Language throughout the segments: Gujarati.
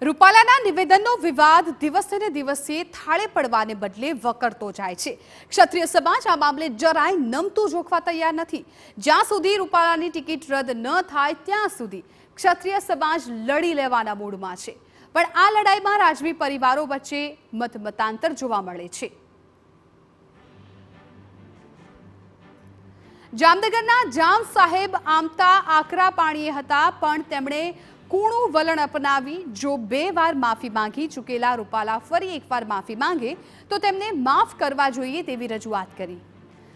રૂપાલાના નિવેદનનો વિવાદ દિવસે ને દિવસે થાળે પડવાને બદલે વકરતો જાય છે। ક્ષત્રિય સમાજ આ મામલે જરાય નમતું જોખવા તૈયાર નથી। જ્યાં સુધી રૂપાલાની ટિકિટ રદ ન થાય ત્યાં સુધી ક્ષત્રિય સમાજ લડી લેવાના મૂડમાં છે। પણ આ લડાઈમાં રાજવી પરિવારો વચ્ચે મતાંતર જોવા મળે છે। જામનગરના જામ સાહેબ આમતા આકરા પાણીએ હતા, પણ તેમણે કૂણું વલણ અપનાવી જો 2 વાર માફી માંગી ચૂકેલા રૂપાલા ફરી એકવાર માફી માંગે તો તેમને માફ કરવા જોઈએ તેવી રજૂઆત કરી।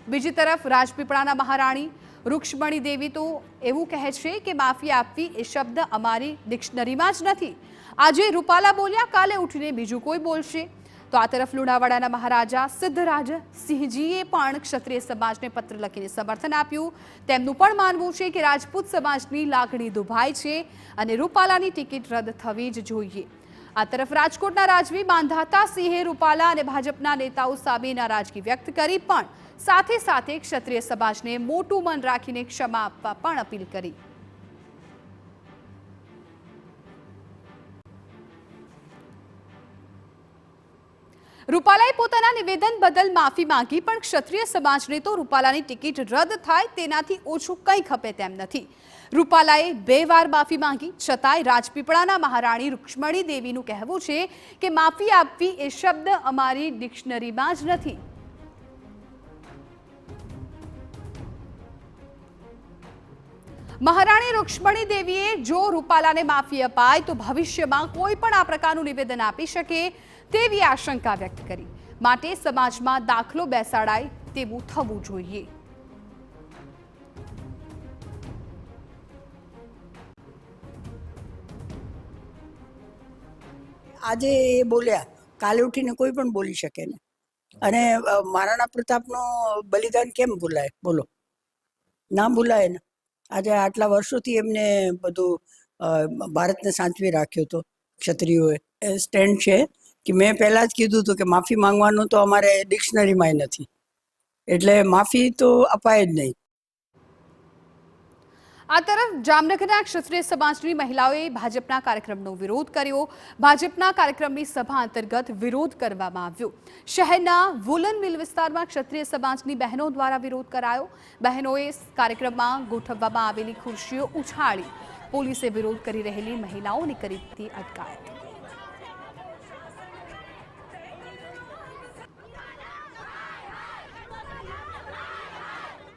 બીજી તરફ રાજપીપળાના મહારાણી રૂક્ષ્મણી દેવી તો એવું કહે છે કે માફી આપવી એ શબ્દ અમારી ડિક્શનરીમાં જ નથી। આજે રૂપાલા બોલ્યા, કાલે ઉઠીને બીજું કોઈ બોલશે। તો આ તરફ લુણાવાડાના મહારાજા સિદ્ધરાજ સિંહજીએ પણ ક્ષત્રિય સમાજને પત્ર લખીને સમર્થન આપ્યું। તેમનું પણ માનવું છે કે રાજપૂત સમાજની લાગણી દુભાઈ છે અને રૂપાલાની ટિકિટ રદ થવી જ જોઈએ। આ તરફ રાજકોટના રાજવી માંધાતા સિંહે રૂપાલા અને ભાજપના નેતાઓ સામે નારાજગી વ્યક્ત કરી, પણ સાથે સાથે ક્ષત્રિય સમાજને મોટું મન રાખીને ક્ષમા આપવા પણ અપીલ કરી। રૂપાલાએ પોતાના નિવેદન બદલ માફી માંગી, પણ ક્ષત્રિય સમાજને તો રૂપાલાની ટિકિટ રદ થાય તેનાથી ઓછું કંઈ ખપે તેમ નથી। રૂપાલાએ 2 વાર માફી માંગી છતાંય રાજપીપળાના મહારાણી રૂક્ષ્મણી દેવીનું કહેવું છે કે માફી આપવી એ શબ્દ અમારી ડિક્શનરીમાં જ નથી। મહારાણી રૂક્ષ્મણી દેવીએ જો રૂપાલાને માફી અપાય તો ભવિષ્યમાં કોઈ પણ આ પ્રકારનું નિવેદન આપી શકે તેવી આશંકા વ્યક્ત કરી। માટે સમાજમાં દાખલો બેસાડાય તેવું થવું જોઈએ। આજે એ બોલ્યા, કાલે ઉઠીને કોઈ પણ બોલી શકે ને। અને મહારાણા પ્રતાપનો બલિદાન કેમ ભૂલાય? બોલો, ના ભૂલાય ને। આજે આટલા વર્ષોથી એમને બધું ભારતને સાચવી રાખ્યો હતો ક્ષત્રિયોએ। સ્ટેન્ડ છે કે મેં પહેલા જ કીધું હતું કે માફી માંગવાનું તો અમારે ડિક્શનરીમાં નથી, એટલે માફી તો અપાય જ નહીં। આ તરફ જામનગરના ક્ષત્રિય સમાજની મહિલાઓએ ભાજપના કાર્યક્રમનો વિરોધ કર્યો। ભાજપના કાર્યક્રમની સભા અંતર્ગત વિરોધ કરવામાં આવ્યો। શહેરના વુલન મિલ વિસ્તારમાં ક્ષત્રિય સમાજની બહેનો દ્વારા વિરોધ કરાયો। બહેનોએ કાર્યક્રમમાં ગોઠવવામાં આવેલી ખુરશીઓ ઉછાળી પોલીસે વિરોધ કરી રહેલી મહિલાઓની કરી હતી અટકાયત।